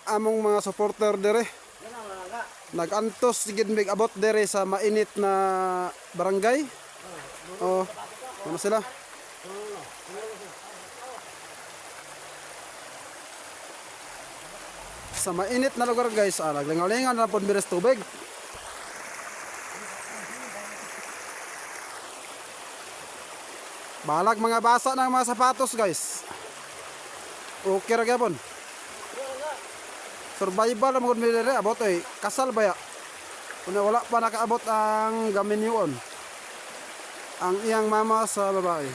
Among mga supporter dire nagantos sigid mig abot dire sa mainit na barangay. Oh, ano sila? Sa mainit na lugar guys, naglingaw-lingaw na pod biris tubig. Balag mga basa ng mga sapatos guys. Okay ra gyapon. Survival na magod mi dire abot kasal baya. Kunya wala pa nakaabot ang gaminyon. Ang iyang mama sa babae.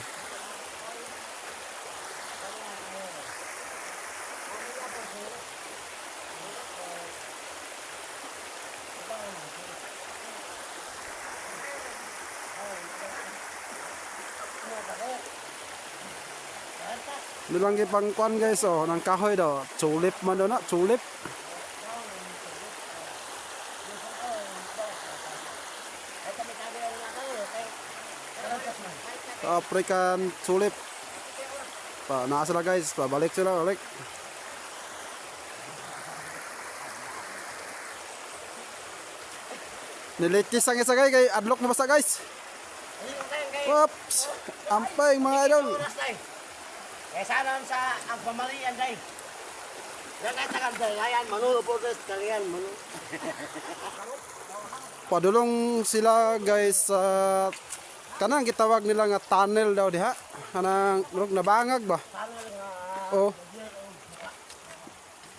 Nilanggi pang kuan guys nang kahoy daw. Tulip man daw na, tulip. African tulip. Naa sila guys, balik sila, balik. Nilitis ang isa kay adlock na basta guys. Oops, ampay mga idol. Eh sana sa ang pamalian day. Nakatakan day, ayan manulo po des kalian manulo. Padulong sila guys sa kanang gitawag nila nga tunnel daw diha. Kanang nabangag ba? Oh.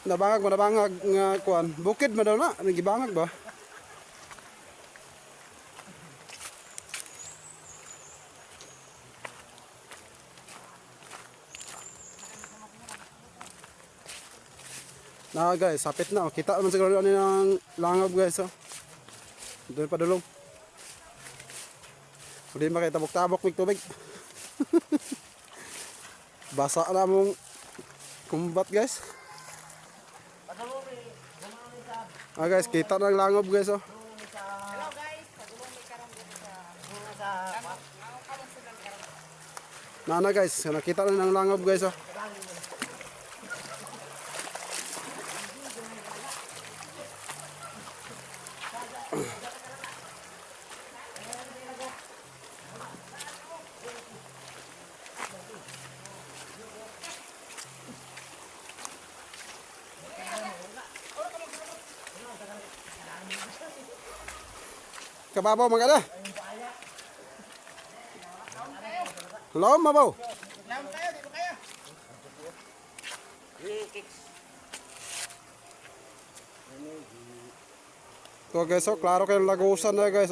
Nabangag nga kuan. Bukid man daw na, nagibangag ba? Na guys, sapit na. Kita naman siguro ano ng langob guys. Doon pa dulong. Hindi makitabok-tabok ng tubig. Basa na mong kumbat guys. Guys, kita na ng langob guys. Hello guys, padulong mi karon dito sa Nana guys, nakita na ng langob guys. Kababaw mga kada. Hello, mabaw. Lam kayo, di ba kayo? Ito guys, klaro kayo lagusan na guys.